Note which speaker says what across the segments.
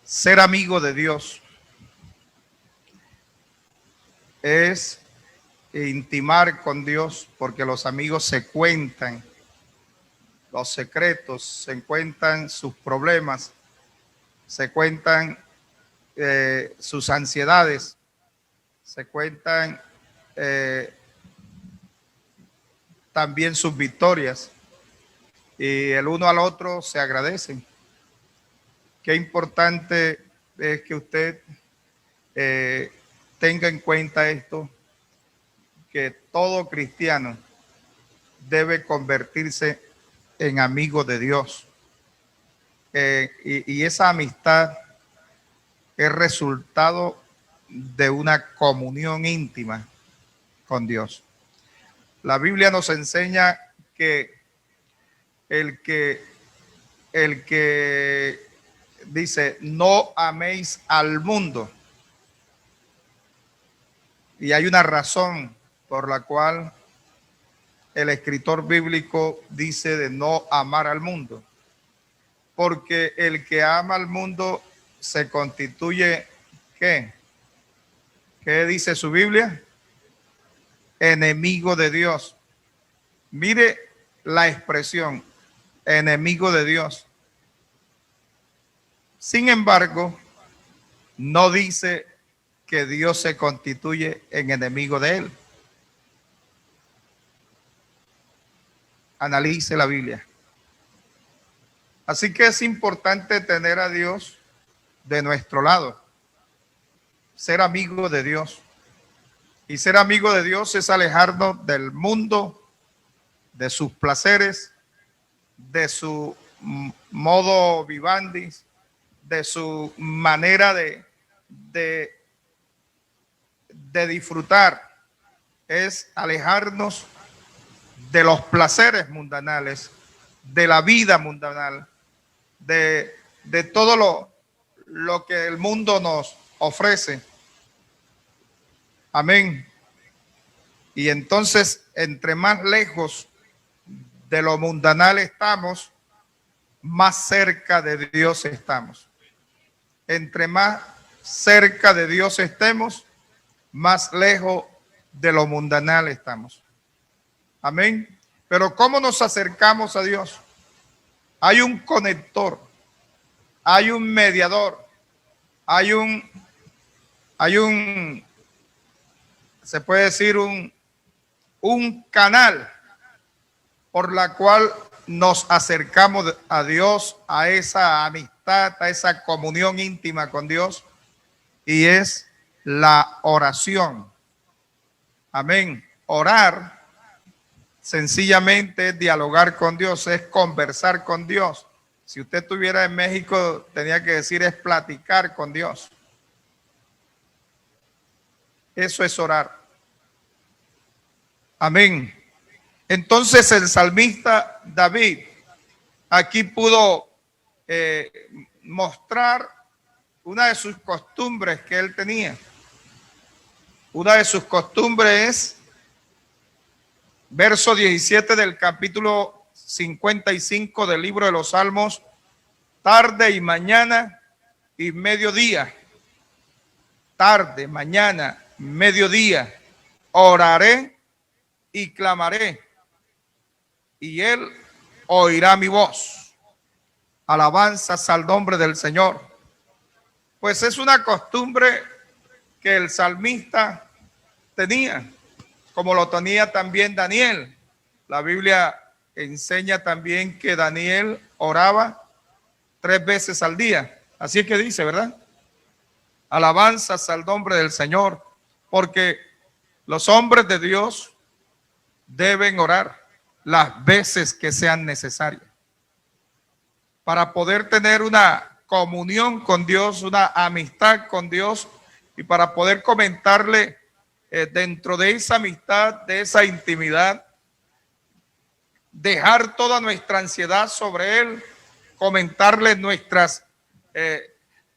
Speaker 1: Ser amigo de Dios es intimar con Dios, porque los amigos se cuentan los secretos, se cuentan sus problemas, se cuentan sus ansiedades, se cuentan también sus victorias, y el uno al otro se agradecen. Qué importante es que usted tenga en cuenta esto, que todo cristiano debe convertirse en amigo de Dios. Y esa amistad es resultado de una comunión íntima con Dios. La Biblia nos enseña que el que, el que dice, no améis al mundo. Y hay una razón por la cual el escritor bíblico dice de no amar al mundo. Porque el que ama al mundo se constituye, ¿qué? ¿Qué dice su Biblia? Enemigo de Dios. Mire la expresión, enemigo de Dios. Sin embargo, no dice que Dios se constituye en enemigo de él. Analice la Biblia. Así que es importante tener a Dios de nuestro lado, ser amigo de Dios. Y ser amigo de Dios es alejarnos del mundo, de sus placeres, de su modo vivandis, de su manera de disfrutar. Es alejarnos de los placeres mundanales, de la vida mundanal, de todo lo que el mundo nos ofrece. Amén. Y entonces, entre más lejos de lo mundanal estamos, más cerca de Dios estamos. Entre más cerca de Dios estemos, más lejos de lo mundanal estamos. Amén. Pero ¿cómo nos acercamos a Dios? Hay un conector, hay un mediador, hay un, se puede decir un canal por la cual nos acercamos a Dios, a esa amistad, a esa comunión íntima con Dios, y es la oración. Amén. Orar sencillamente es dialogar con Dios, es conversar con Dios. Si usted estuviera en México, tenía que decir es platicar con Dios. Eso es orar. Amén. Entonces el salmista David aquí pudo mostrar una de sus costumbres que él tenía. Una de sus costumbres es, verso 17 del capítulo 55 del libro de los Salmos: tarde y mañana y mediodía. Tarde, mañana, mediodía, oraré y clamaré, y él oirá mi voz. Alabanzas al nombre del Señor. Pues es una costumbre que el salmista tenía, como lo tenía también Daniel. La Biblia enseña también que Daniel oraba 3 veces al día. Así es que dice, ¿verdad? Alabanzas al nombre del Señor, porque los hombres de Dios deben orar las veces que sean necesarias para poder tener una comunión con Dios, una amistad con Dios, y para poder comentarle dentro de esa amistad, de esa intimidad, dejar toda nuestra ansiedad sobre Él, comentarle nuestras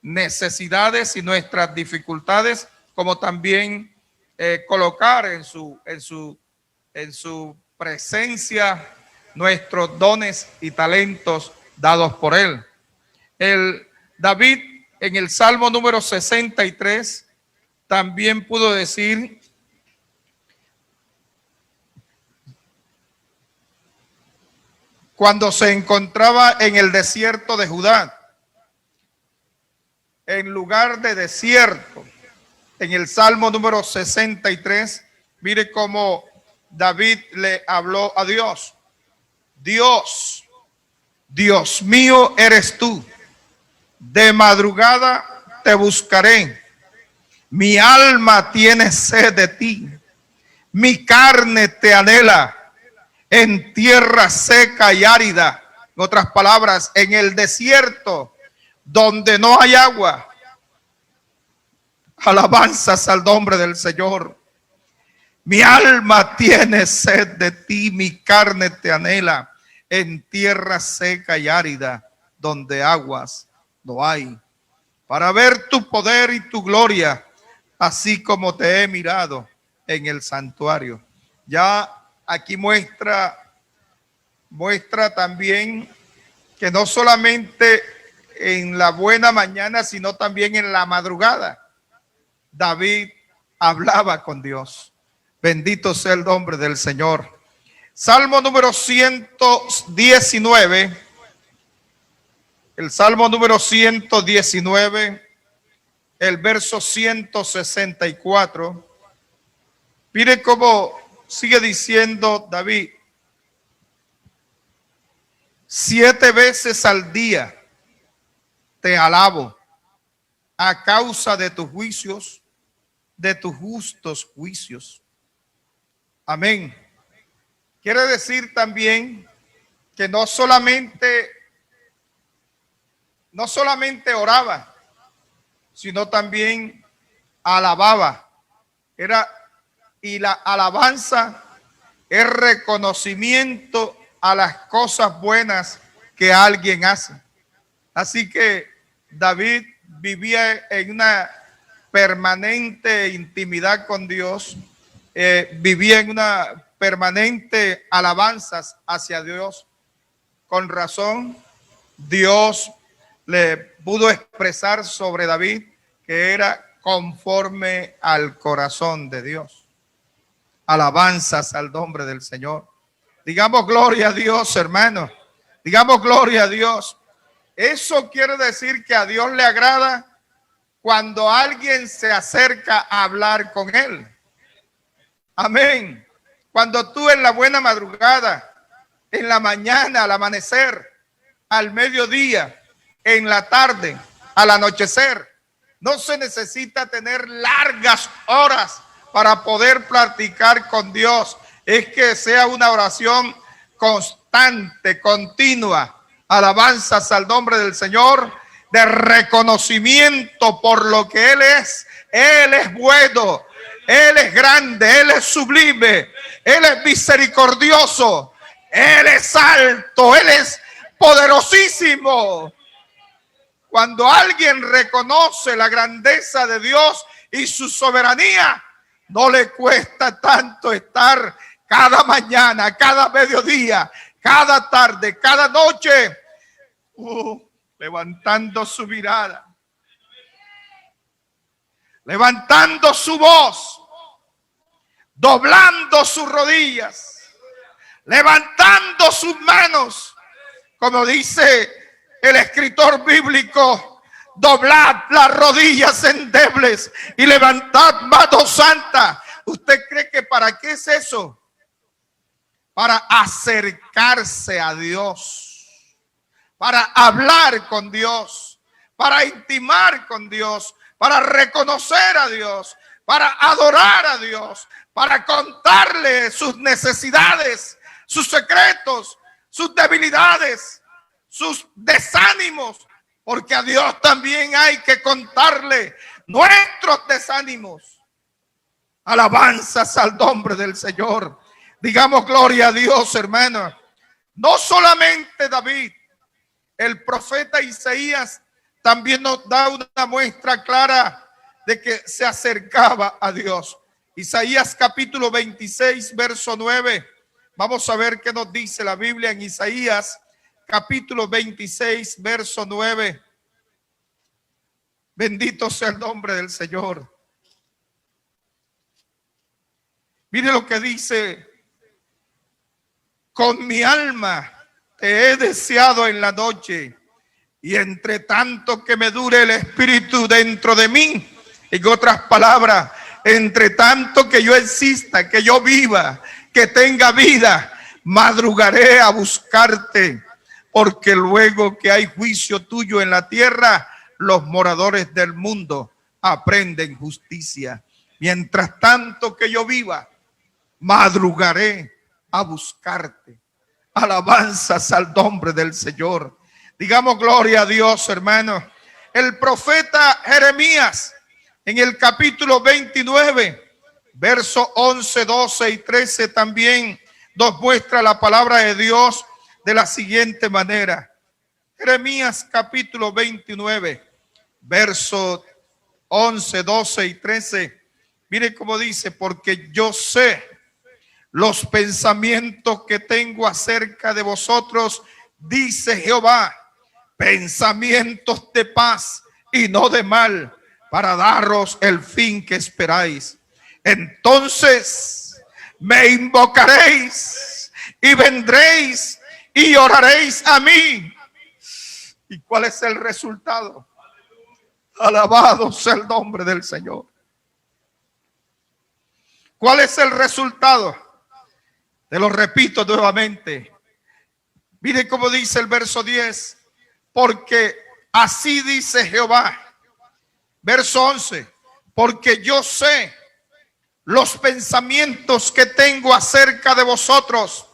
Speaker 1: necesidades y nuestras dificultades, como también colocar en su presencia nuestros dones y talentos dados por Él. El David en el Salmo número 63 también pudo decir: cuando se encontraba en el desierto de Judá, en lugar de desierto, en el Salmo número 63, mire cómo David le habló a Dios. Dios, Dios mío eres tú, de madrugada te buscaré, mi alma tiene sed de ti, mi carne te anhela en tierra seca y árida. En otras palabras, en el desierto donde no hay agua. Alabanzas al nombre del Señor. Mi alma tiene sed de ti, mi carne te anhela en tierra seca y árida, donde aguas no hay, para ver tu poder y tu gloria, así como te he mirado en el santuario. Ya aquí muestra también que no solamente en la buena mañana, sino también en la madrugada, David hablaba con Dios. Bendito sea el nombre del Señor. Salmo número 119. El Salmo número 119, el verso 164. Mire cómo sigue diciendo David: 7 veces al día te alabo a causa de tus juicios, de tus justos juicios. Amén. Quiere decir también que no solamente oraba, sino también alababa. Y la alabanza es reconocimiento a las cosas buenas que alguien hace. Así que David vivía en una permanente intimidad con Dios, vivía en una permanente alabanzas hacia Dios. Con razón, Dios le pudo expresar sobre David que era conforme al corazón de Dios. Alabanzas al nombre del Señor. Digamos gloria a Dios, hermanos. Digamos gloria a Dios. Eso quiere decir que a Dios le agrada cuando alguien se acerca a hablar con Él. Amén. Cuando tú en la buena madrugada, en la mañana, al amanecer, al mediodía, en la tarde, al anochecer, no se necesita tener largas horas para poder platicar con Dios. Es que sea una oración constante, continua. Alabanzas al nombre del Señor, de reconocimiento por lo que Él es. Él es bueno, Él es grande, Él es sublime, Él es misericordioso, Él es alto, Él es poderosísimo. Cuando alguien reconoce la grandeza de Dios y su soberanía, no le cuesta tanto estar cada mañana, cada mediodía, cada tarde, cada noche, levantando su mirada, levantando su voz, doblando sus rodillas, levantando sus manos, como dice el escritor bíblico: doblad las rodillas endebles y levantad manos santas. ¿Usted cree que para qué es eso? Para acercarse a Dios, para hablar con Dios, para intimar con Dios, para reconocer a Dios, para adorar a Dios, para contarle sus necesidades, sus secretos, sus debilidades, sus desánimos, porque a Dios también hay que contarle nuestros desánimos. Alabanzas al nombre del Señor. Digamos gloria a Dios, hermano. No solamente David, el profeta Isaías también nos da una muestra clara de que se acercaba a Dios. Isaías capítulo 26, verso 9. Vamos a ver qué nos dice la Biblia en Isaías capítulo 26, verso 9. Bendito sea el nombre del Señor. Mire lo que dice: con mi alma te he deseado en la noche, y entre tanto que me dure el espíritu dentro de mí. En otras palabras, entre tanto que yo exista, que yo viva, que tenga vida, madrugaré a buscarte, porque luego que hay juicio tuyo en la tierra, los moradores del mundo aprenden justicia. Mientras tanto que yo viva, madrugaré a buscarte. Alabanzas al nombre del Señor. Digamos gloria a Dios, hermanos. El profeta Jeremías, en el capítulo 29, versos 11, 12 y 13, también nos muestra la palabra de Dios de la siguiente manera. Jeremías capítulo 29, versos 11, 12 y 13. Mire cómo dice: porque yo sé los pensamientos que tengo acerca de vosotros, dice Jehová, pensamientos de paz y no de mal, para daros el fin que esperáis. Entonces me invocaréis y vendréis y oraréis a mí. ¿Y cuál es el resultado? Alabado sea el nombre del Señor. ¿Cuál es el resultado? Te lo repito nuevamente. Mire cómo dice el verso 10. Porque así dice Jehová. Verso 11. Porque yo sé los pensamientos que tengo acerca de vosotros.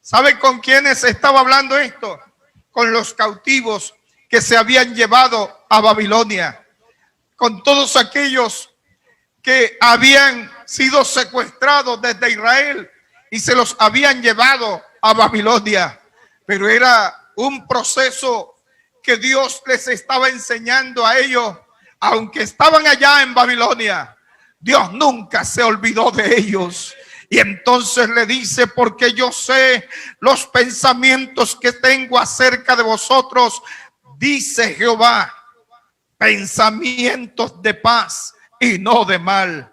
Speaker 1: ¿Sabe con quiénes estaba hablando esto? Con los cautivos que se habían llevado a Babilonia. Con todos aquellos que habían sido secuestrados desde Israel y se los habían llevado a Babilonia. Pero era un proceso que Dios les estaba enseñando a ellos. Aunque estaban allá en Babilonia, Dios nunca se olvidó de ellos. Y entonces le dice: porque yo sé los pensamientos que tengo acerca de vosotros, dice Jehová, pensamientos de paz y no de mal,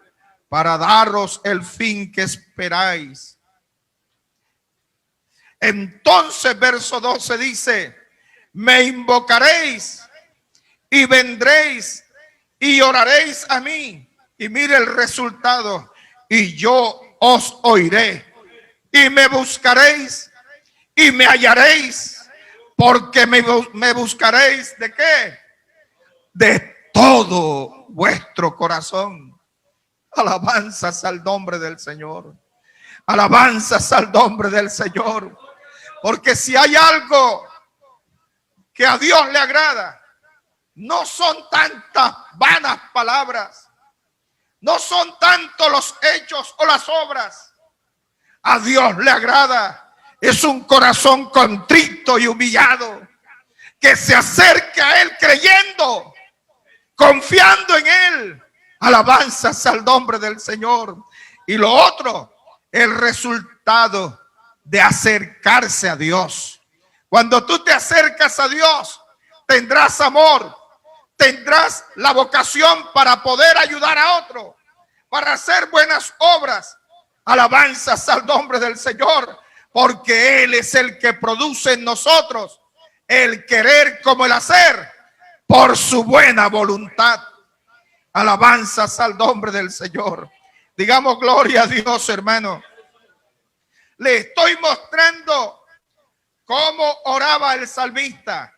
Speaker 1: para daros el fin que esperáis. Entonces, verso 12 dice: me invocaréis y vendréis y oraréis a mí. Y mire el resultado: y yo os oiré, y me buscaréis y me hallaréis, porque me buscaréis ¿de qué? De todo vuestro corazón. Alabanzas al nombre del Señor. Alabanzas al nombre del Señor. Porque si hay algo que a Dios le agrada, no son tantas vanas palabras, no son tanto los hechos o las obras. A Dios le agrada es un corazón contrito y humillado, que se acerca a Él creyendo, confiando en Él. Alabanzas al nombre del Señor. Y lo otro, el resultado de acercarse a Dios. Cuando tú te acercas a Dios, tendrás amor, tendrás la vocación para poder ayudar a otro, para hacer buenas obras. Alabanzas al nombre del Señor, porque Él es el que produce en nosotros el querer como el hacer por su buena voluntad. Alabanzas al nombre del Señor. Digamos gloria a Dios, hermano. Le estoy mostrando cómo oraba el salmista,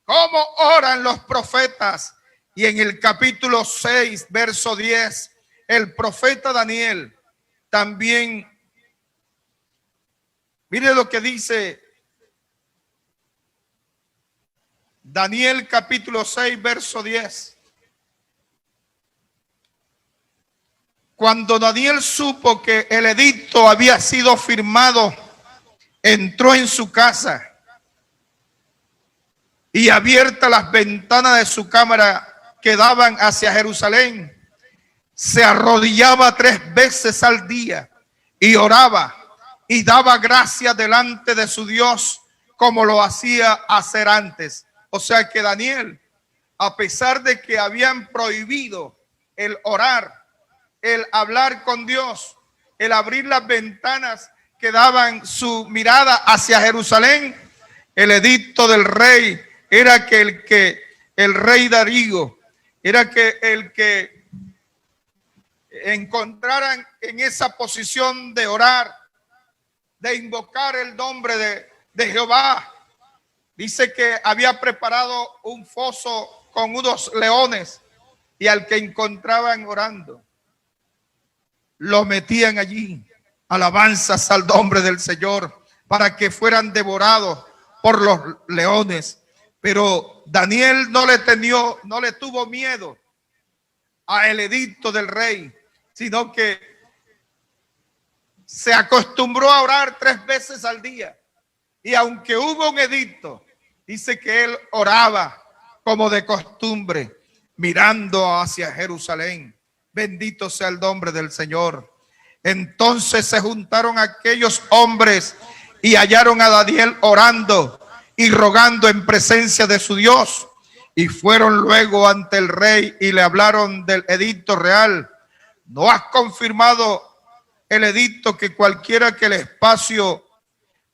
Speaker 1: cómo oran los profetas. Y en el capítulo 6, verso 10, el profeta Daniel también, mire lo que dice Daniel capítulo 6, verso 10. Cuando Daniel supo que el edicto había sido firmado, entró en su casa y abiertas las ventanas de su cámara que daban hacia Jerusalén, se arrodillaba 3 veces al día y oraba y daba gracias delante de su Dios como lo hacía hacer antes. O sea que Daniel a pesar de que habían prohibido el orar, el hablar con Dios, el abrir las ventanas que daban su mirada hacia Jerusalén, el edicto del rey era que el rey Darío, era que el que encontraran en esa posición de orar, de invocar el nombre de Jehová. Dice que había preparado un foso con unos leones y al que encontraban orando, lo metían allí. Alabanzas al nombre del Señor, para que fueran devorados por los leones. Pero Daniel no le tuvo miedo al edicto del rey, sino que se acostumbró a orar 3 veces al día. Y aunque hubo un edicto, dice que él oraba como de costumbre, mirando hacia Jerusalén. Bendito sea el nombre del Señor. Entonces se juntaron aquellos hombres y hallaron a Daniel orando y rogando en presencia de su Dios. Y fueron luego ante el rey y le hablaron del edicto real. ¿No has confirmado el edicto que cualquiera que el espacio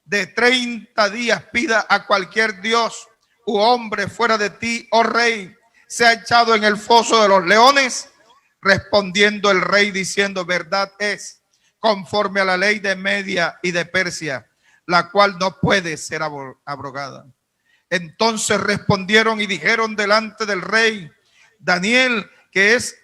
Speaker 1: de 30 días pida a cualquier dios u hombre fuera de ti, oh rey, sea echado en el foso de los leones? Respondiendo el rey diciendo, verdad es, conforme a la ley de Media y de Persia, la cual no puede ser abrogada. Entonces respondieron y dijeron delante del rey, Daniel, que es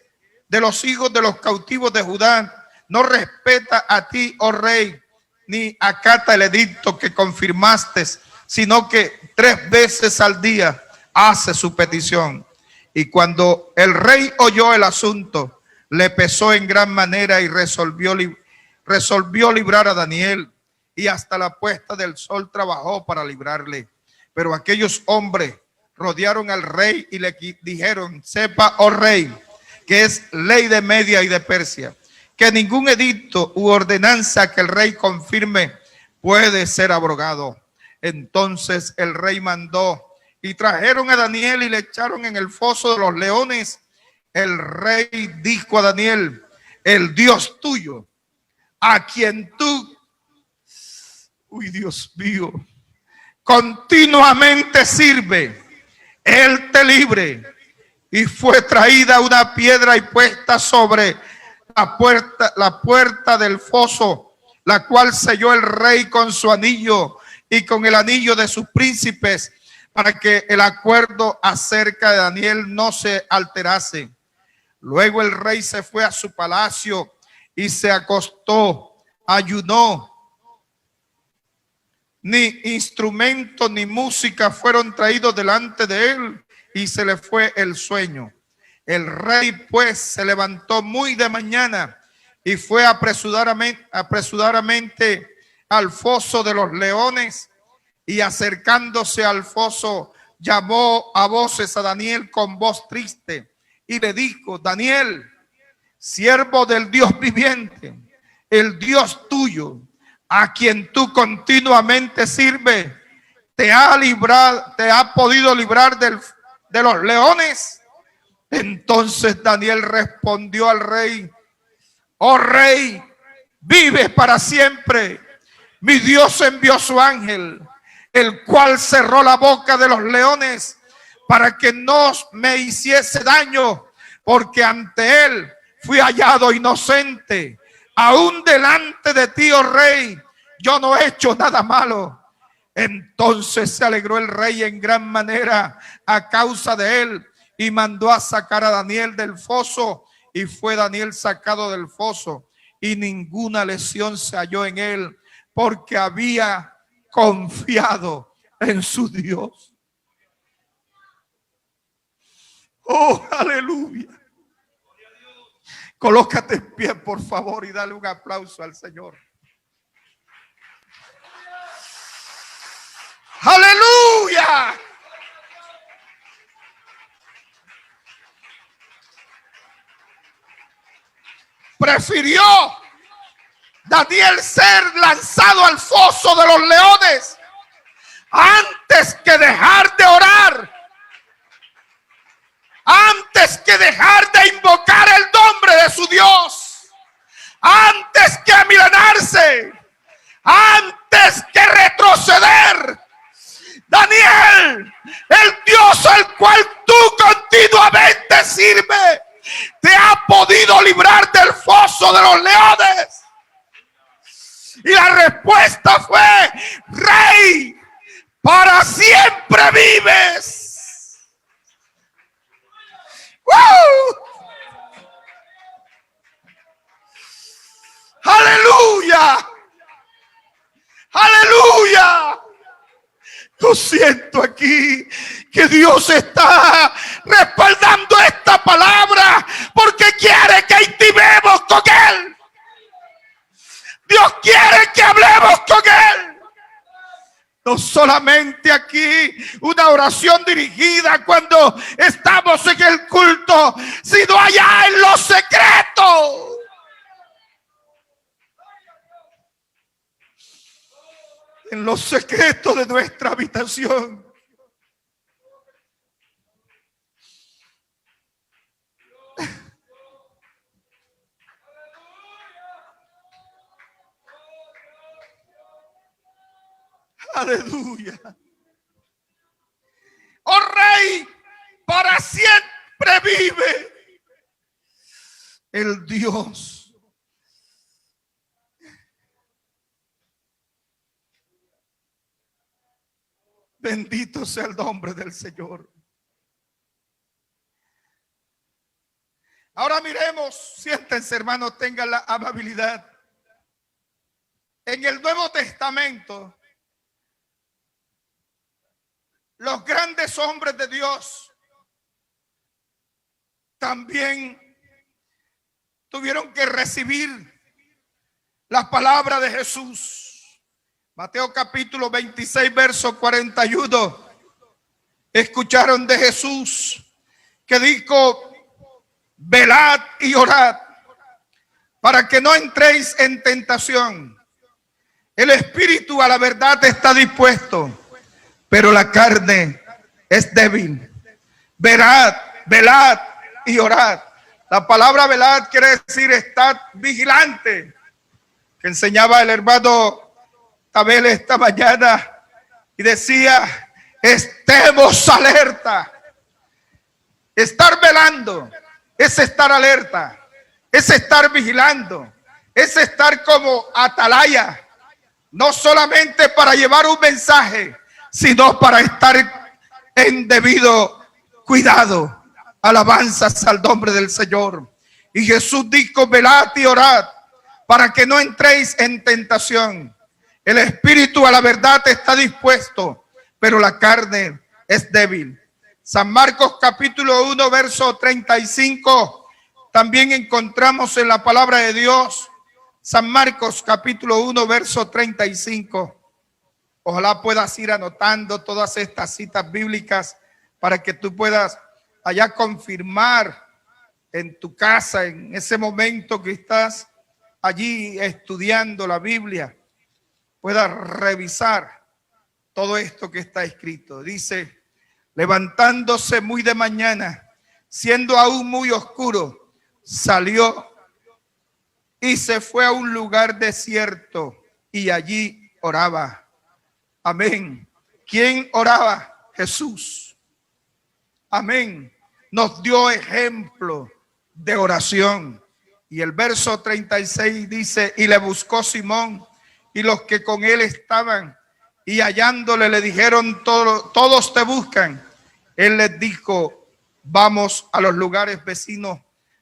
Speaker 1: de los hijos de los cautivos de Judá, no respeta a ti, oh rey, ni acata el edicto que confirmaste, sino que 3 veces al día hace su petición. Y cuando el rey oyó el asunto, le pesó en gran manera y resolvió librar a Daniel, y hasta la puesta del sol trabajó para librarle. Pero aquellos hombres rodearon al rey y le dijeron, sepa, oh rey, que es ley de Media y de Persia, que ningún edicto u ordenanza que el rey confirme puede ser abrogado. Entonces el rey mandó y trajeron a Daniel y le echaron en el foso de los leones. El rey dijo a Daniel, el Dios tuyo, a quien tú, Dios mío, continuamente sirve, él te libre. Y fue traída una piedra y puesta sobre la puerta del foso, la cual selló el rey con su anillo y con el anillo de sus príncipes, para que el acuerdo acerca de Daniel no se alterase. Luego el rey se fue a su palacio y se acostó, ayunó. Ni instrumento ni música fueron traídos delante de él y se le fue el sueño. El rey pues se levantó muy de mañana y fue apresuradamente al foso de los leones, y acercándose al foso llamó a voces a Daniel con voz triste y le dijo, Daniel, siervo del Dios viviente, el Dios tuyo, a quien tú continuamente sirves, te ha podido librar de los leones. Entonces Daniel respondió al rey, oh rey, vives para siempre. Mi Dios envió su ángel, el cual cerró la boca de los leones para que no me hiciese daño, porque ante él fui hallado inocente. Aún delante de ti, oh rey, yo no he hecho nada malo. Entonces se alegró el rey en gran manera a causa de él y mandó a sacar a Daniel del foso, y fue Daniel sacado del foso y ninguna lesión se halló en él, porque había confiado en su Dios. Oh, aleluya. Colócate en pie, por favor, y dale un aplauso al Señor. Aleluya. Prefirió Daniel ser lanzado al foso de los leones antes que dejar de orar. antes que dejar de invocar el nombre de su Dios, antes que amilanarse, antes que retroceder, Daniel, el Dios al cual tú continuamente sirves, te ha podido librar del foso de los leones. Y la respuesta fue: Rey, para siempre vives. ¡Woo! ¡Aleluya! ¡Aleluya! Yo siento aquí que Dios está respaldando esta palabra porque quiere que intimemos con Él. Dios quiere que hablemos con Él. No solamente aquí una oración dirigida cuando estamos en el culto, sino allá en los secretos. En los secretos de nuestra habitación. Aleluya. Oh Rey, para siempre vive el Dios. Bendito sea el nombre del Señor. Ahora miremos, siéntense hermanos, tengan la amabilidad. En el Nuevo Testamento, los grandes hombres de Dios también tuvieron que recibir la palabra de Jesús. Mateo capítulo 26, verso 41. Escucharon de Jesús que dijo: velad y orad para que no entréis en tentación. El espíritu a la verdad está dispuesto, pero la carne es débil. Velad y orad. La palabra velad quiere decir estad vigilante, que enseñaba el hermano Tabel esta mañana y decía: estemos alerta. Estar velando es estar alerta, es estar vigilando, es estar como atalaya, no solamente para llevar un mensaje, sino para estar en debido cuidado. Alabanzas al nombre del Señor. Y Jesús dijo: velad y orad para que no entréis en tentación. El espíritu a la verdad está dispuesto, pero la carne es débil. San Marcos capítulo 1, verso 35, también encontramos en la palabra de Dios. San Marcos capítulo 1, verso 35. Ojalá puedas ir anotando todas estas citas bíblicas para que tú puedas allá confirmar en tu casa, en ese momento que estás allí estudiando la Biblia, puedas revisar todo esto que está escrito. Dice: levantándose muy de mañana, siendo aún muy oscuro, salió y se fue a un lugar desierto y allí oraba. Amén. ¿Quién oraba? Jesús. Amén. Nos dio ejemplo de oración. Y el verso 36 dice: y le buscó Simón y los que con él estaban, y hallándole le dijeron: todos te buscan. Él les dijo: vamos a los lugares vecinos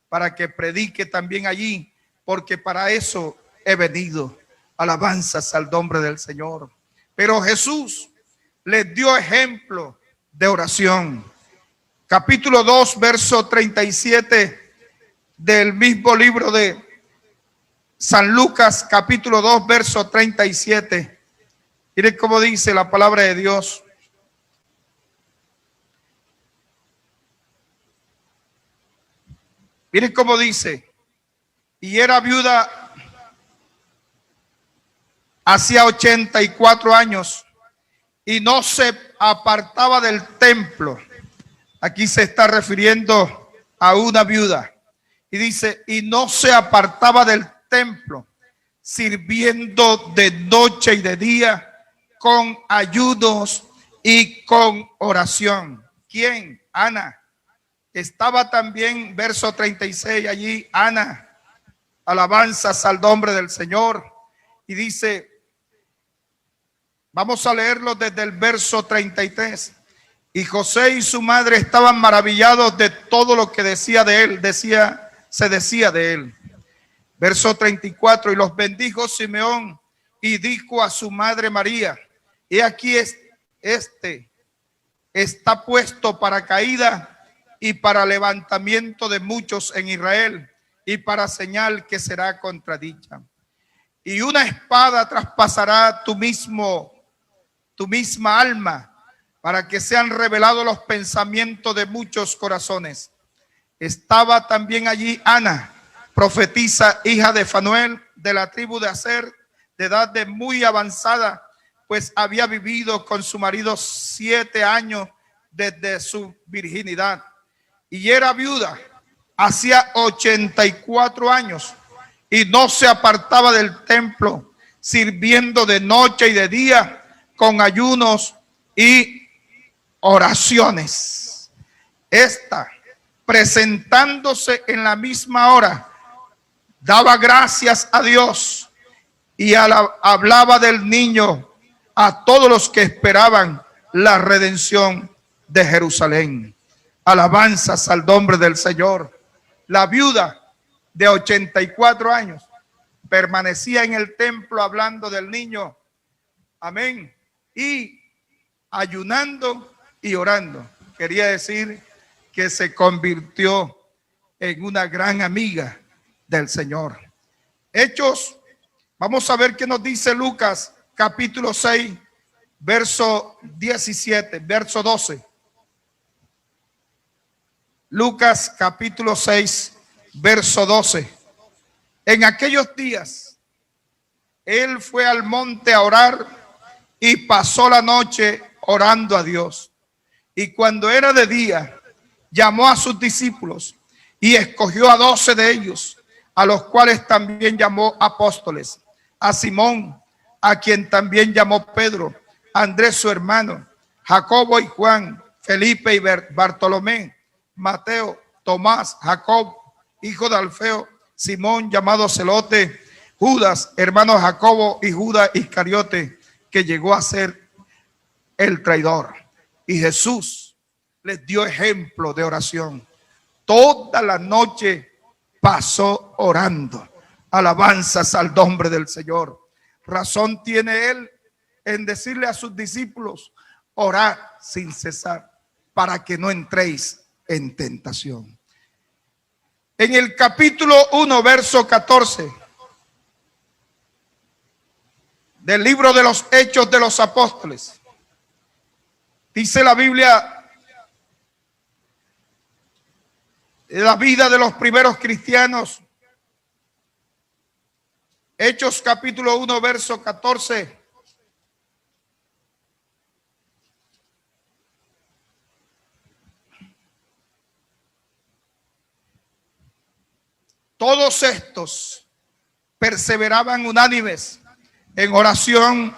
Speaker 1: para que predique también allí, porque para eso he venido. Alabanzas al nombre del Señor. Pero Jesús les dio ejemplo de oración. Capítulo 2, verso 37 del mismo libro de San Lucas, capítulo 2, verso 37. Miren cómo dice la palabra de Dios. Miren cómo dice: y era viuda hacía 84 años y no se apartaba del templo. Aquí se está refiriendo a una viuda. Y dice, y no se apartaba del templo, sirviendo de noche y de día con ayunos y con oración. ¿Quién? Ana. Estaba también, verso 36, allí Ana. Alabanzas al nombre del Señor. Y dice, vamos a leerlo desde el verso 33. Y José y su madre estaban maravillados de todo lo que decía de él, se decía de él. Verso 34, y los bendijo Simeón y dijo a su madre María, he aquí este está puesto para caída y para levantamiento de muchos en Israel y para señal que será contradicha. Y una espada traspasará tu misma alma, para que sean revelados los pensamientos de muchos corazones. Estaba también allí Ana, profetisa, hija de Fanuel, de la tribu de Aser, de edad de muy avanzada, pues había vivido con su marido 7 años desde su virginidad. Y era viuda, hacía 84 años, y no se apartaba del templo, sirviendo de noche y de día, con ayunos y oraciones. Esta, presentándose en la misma hora, daba gracias a Dios y hablaba del niño a todos los que esperaban la redención de Jerusalén. Alabanzas al nombre del Señor. La viuda de 84 años permanecía en el templo hablando del niño. Amén. Y ayunando y orando. Quería decir que se convirtió en una gran amiga del Señor. Hechos, vamos a ver qué nos dice Lucas capítulo 6, verso 17, verso 12. Lucas capítulo 6, verso 12. En aquellos días, él fue al monte a orar y pasó la noche orando a Dios. Y cuando era de día, llamó a sus discípulos y escogió a 12 de ellos, a los cuales también llamó apóstoles: a Simón, a quien también llamó Pedro, a Andrés su hermano, Jacobo y Juan, Felipe y Bartolomé, Mateo, Tomás, Jacob, hijo de Alfeo, Simón llamado Celote, Judas, hermano de Jacobo, y Judas Iscariote, que llegó a ser el traidor. Y Jesús les dio ejemplo de oración. Toda la noche pasó orando. Alabanzas al nombre del Señor. Razón tiene él en decirle a sus discípulos: orad sin cesar, para que no entréis en tentación. En el capítulo 1, verso 14 del libro de los Hechos de los Apóstoles, dice la Biblia, la vida de los primeros cristianos. Hechos capítulo 1, verso 14. Todos estos perseveraban unánimes en oración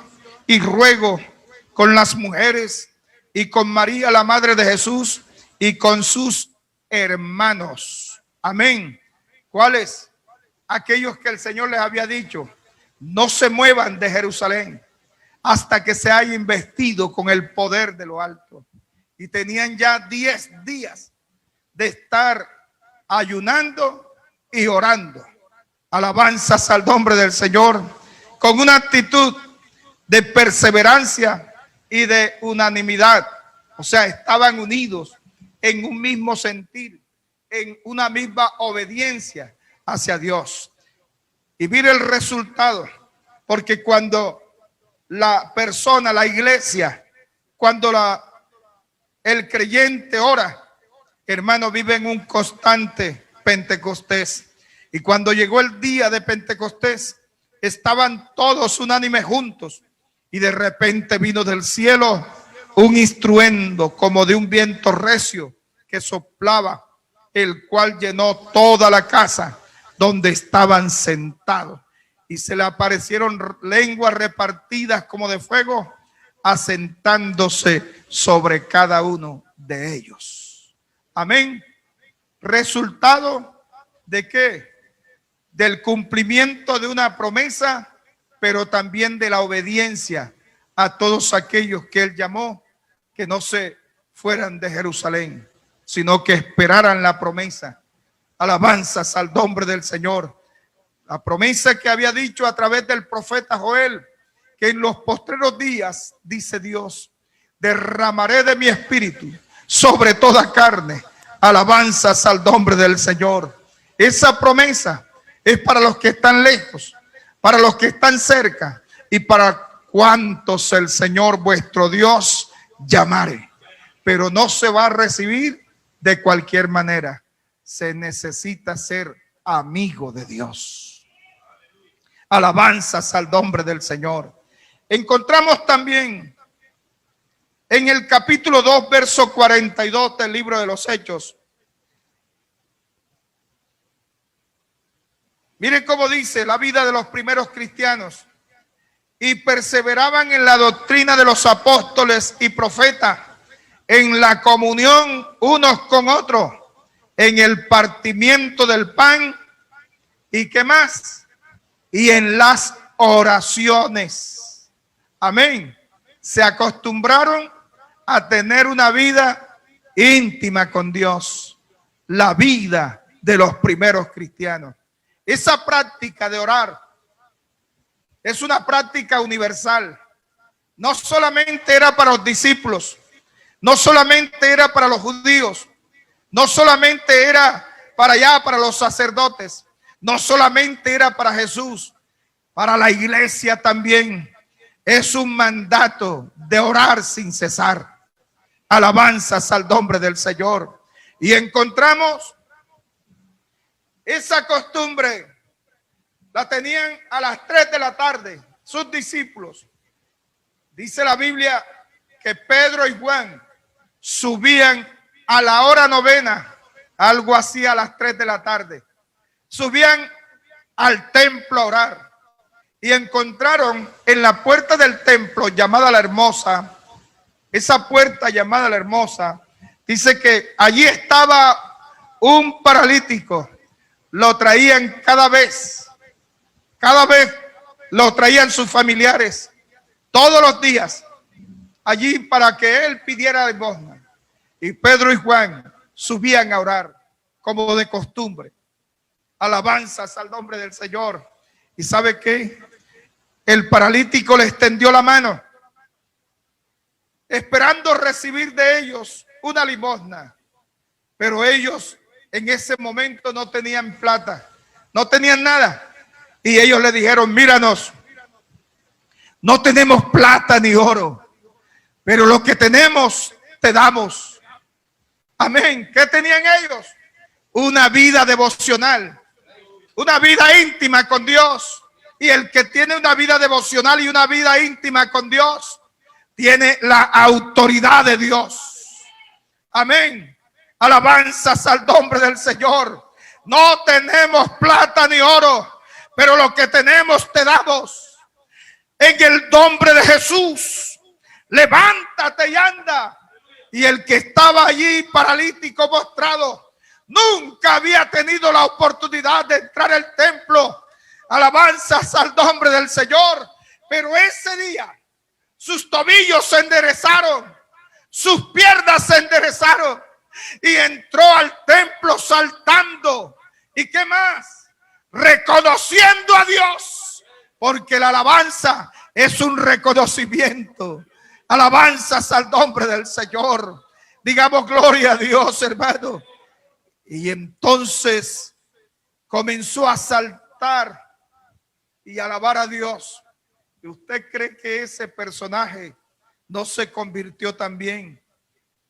Speaker 1: y ruego con las mujeres y con María, la madre de Jesús, y con sus hermanos. Amén. ¿Cuáles? Aquellos que el Señor les había dicho: no se muevan de Jerusalén hasta que se haya investido con el poder de lo alto. Y tenían ya 10 días de estar ayunando y orando. Alabanzas al nombre del Señor, con una actitud de perseverancia y de unanimidad. O sea, estaban unidos en un mismo sentir, en una misma obediencia hacia Dios. Y mire el resultado, porque cuando la persona, la iglesia, cuando el creyente ora, hermano, vive en un constante Pentecostés. Y cuando llegó el día de Pentecostés, estaban todos unánimes juntos, y de repente vino del cielo un estruendo como de un viento recio que soplaba el cual llenó toda la casa donde estaban sentados. Y se le aparecieron lenguas repartidas como de fuego, asentándose sobre cada uno de ellos. Amén. Resultado de qué? Del cumplimiento de una promesa, pero también de la obediencia a todos aquellos que él llamó, que no se fueran de Jerusalén, sino que esperaran la promesa. Alabanzas al nombre del Señor. La promesa que había dicho a través del profeta Joel, que en los postreros días, dice Dios, derramaré de mi espíritu sobre toda carne. Alabanzas al nombre del Señor. Esa promesa es para los que están lejos, para los que están cerca y para cuantos el Señor vuestro Dios llamare. Pero no se va a recibir de cualquier manera. Se necesita ser amigo de Dios. Alabanzas al nombre del Señor. Encontramos también en el capítulo 2, verso 42 del libro de los Hechos. Miren cómo dice la vida de los primeros cristianos. Y perseveraban en la doctrina de los apóstoles y profetas, en la comunión unos con otros, en el partimiento del pan, ¿y qué más? Y en las oraciones. Amén. Se acostumbraron a tener una vida íntima con Dios. La vida de los primeros cristianos. Esa práctica de orar es una práctica universal. No solamente era para los discípulos, no solamente era para los judíos, no solamente era para allá, para los sacerdotes, no solamente era para Jesús, para la iglesia también. Es un mandato de orar sin cesar. Alabanzas al nombre del Señor. Y encontramos esa costumbre, la tenían a las 3 de la tarde sus discípulos. Dice la Biblia que Pedro y Juan subían a la hora novena, algo así a las 3 de la tarde. Subían al templo a orar y encontraron en la puerta del templo llamada la Hermosa, esa puerta llamada la Hermosa, dice que allí estaba un paralítico. Lo traían cada vez lo traían sus familiares, todos los días, allí para que él pidiera limosna. Y Pedro y Juan subían a orar como de costumbre. Alabanzas al nombre del Señor. ¿Y sabe qué? El paralítico le extendió la mano, esperando recibir de ellos una limosna. Pero ellos en ese momento no tenían plata, no tenían nada. Y ellos le dijeron: míranos, no tenemos plata ni oro, pero lo que tenemos te damos. Amén. ¿Qué tenían ellos? Una vida devocional, una vida íntima con Dios. Y el que tiene una vida devocional y una vida íntima con Dios, tiene la autoridad de Dios. Amén. Alabanzas al nombre del Señor. No tenemos plata ni oro, pero lo que tenemos te damos. En el nombre de Jesús, levántate y anda. Y el que estaba allí paralítico postrado nunca había tenido la oportunidad de entrar al templo. Alabanzas al nombre del Señor. Pero ese día sus tobillos se enderezaron, sus piernas se enderezaron y entró al templo saltando. ¿Y qué más? Reconociendo a Dios, porque la alabanza es un reconocimiento. Alabanzas al nombre del Señor. Digamos gloria a Dios, hermano. Y entonces comenzó a saltar y alabar a Dios. ¿Y usted cree que ese personaje no se convirtió también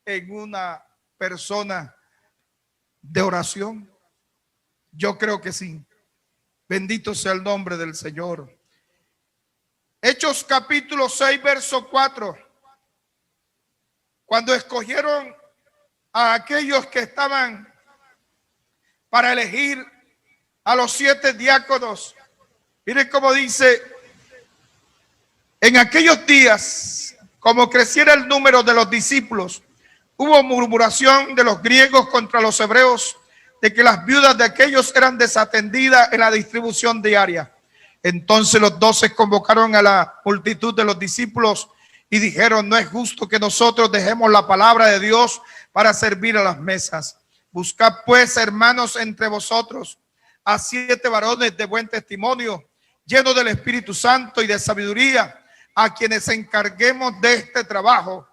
Speaker 1: en una persona de oración? Yo creo que sí. Bendito sea el nombre del Señor. Hechos capítulo 6, verso 4. Cuando escogieron a aquellos que estaban para elegir a los 7 diáconos. Miren cómo dice: en aquellos días, como creciera el número de los discípulos, hubo murmuración de los griegos contra los hebreos, de que las viudas de aquellos eran desatendidas en la distribución diaria. Entonces los 12 convocaron a la multitud de los discípulos y dijeron: no es justo que nosotros dejemos la palabra de Dios para servir a las mesas. Buscad pues, hermanos, entre vosotros a 7 varones de buen testimonio, llenos del Espíritu Santo y de sabiduría, a quienes encarguemos de este trabajo,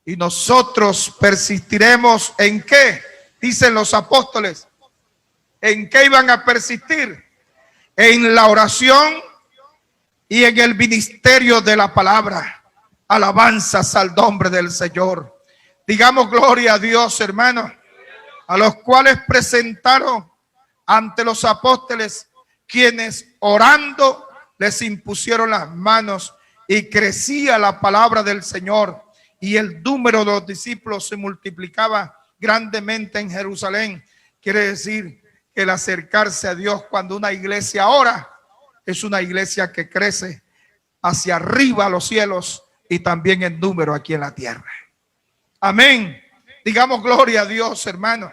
Speaker 1: y nosotros persistiremos en qué, dicen los apóstoles. ¿En qué iban a persistir? En la oración y en el ministerio de la palabra. Alabanzas al nombre del Señor. Digamos gloria a Dios, hermanos, a los cuales presentaron ante los apóstoles, quienes orando les impusieron las manos, y crecía la palabra del Señor, y el número de los discípulos se multiplicaba grandemente en Jerusalén. Quiere decir que el acercarse a Dios, cuando una iglesia ora, es una iglesia que crece hacia arriba a los cielos y también en número aquí en la tierra. Amén. Digamos gloria a Dios, hermano.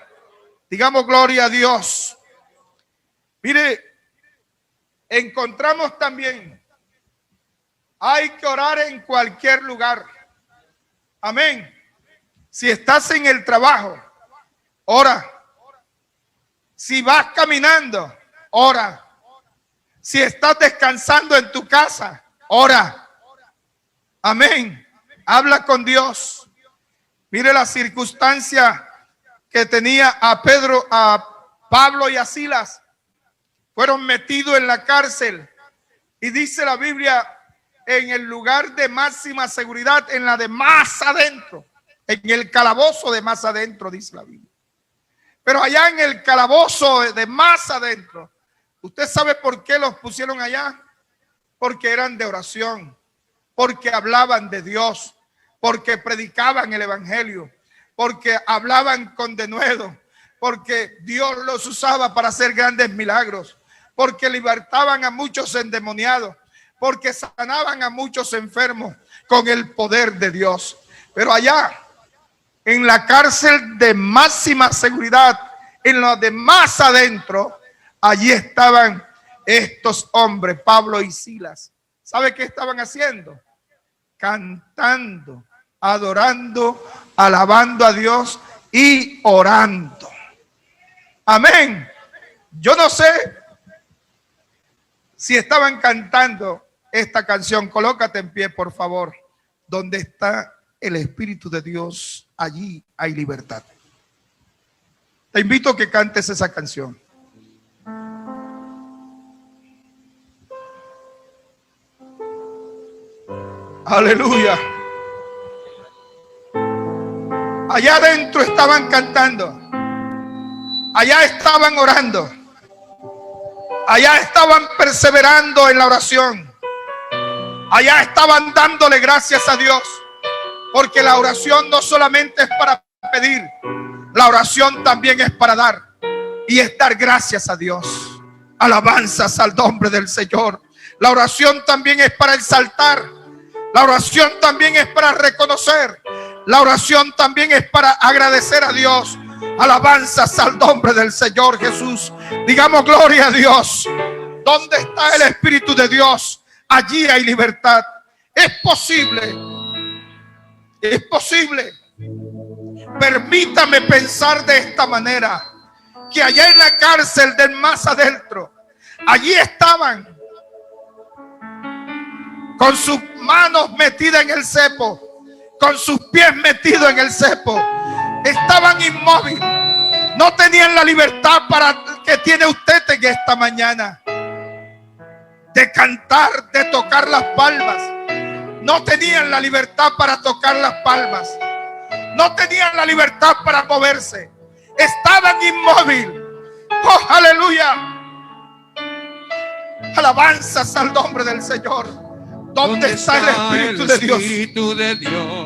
Speaker 1: Digamos gloria a Dios. Mire, encontramos también: hay que orar en cualquier lugar. Amén. Si estás en el trabajo, ora. Si vas caminando, ora. Si estás descansando en tu casa, ora. Amén. Habla con Dios. Mire la circunstancia que tenía a Pedro, a Pablo y a Silas. Fueron metidos en la cárcel. Y dice la Biblia, en el lugar de máxima seguridad, en la de más adentro, en el calabozo de más adentro, dice la Biblia. Pero allá en el calabozo de más adentro, ¿usted sabe por qué los pusieron allá? Porque eran de oración, porque hablaban de Dios, porque predicaban el evangelio, porque hablaban con denuedo, porque Dios los usaba para hacer grandes milagros, porque libertaban a muchos endemoniados, porque sanaban a muchos enfermos con el poder de Dios. Pero allá, en la cárcel de máxima seguridad, en lo de más adentro, allí estaban estos hombres, Pablo y Silas. ¿Sabe qué estaban haciendo? Cantando, adorando, alabando a Dios y orando. Amén. Yo no sé si estaban cantando esta canción. Colócate en pie, por favor. Donde está el Espíritu de Dios, allí hay libertad. Te invito a que cantes esa canción. Aleluya. Allá adentro estaban cantando. Allá estaban orando. Allá estaban perseverando en la oración. Allá estaban dándole gracias a Dios. Porque la oración no solamente es para pedir, la oración también es para dar. Y es dar gracias a Dios. Alabanzas al nombre del Señor. La oración también es para exaltar. La oración también es para reconocer. La oración también es para agradecer a Dios. Alabanzas al nombre del Señor Jesús. Digamos gloria a Dios. ¿Dónde está el Espíritu de Dios? Allí hay libertad. Es posible. Es posible. Permítame pensar de esta manera: que allá en la cárcel del más adentro, allí estaban con sus manos metidas en el cepo, con sus pies metidos en el cepo. Estaban inmóviles. No tenían la libertad que tiene usted en esta mañana, de cantar, de tocar las palmas. No tenían la libertad para tocar las palmas. No tenían la libertad para moverse. Estaban inmóviles. Oh, aleluya. Alabanzas al nombre del Señor. ¿Dónde está el Espíritu de Dios?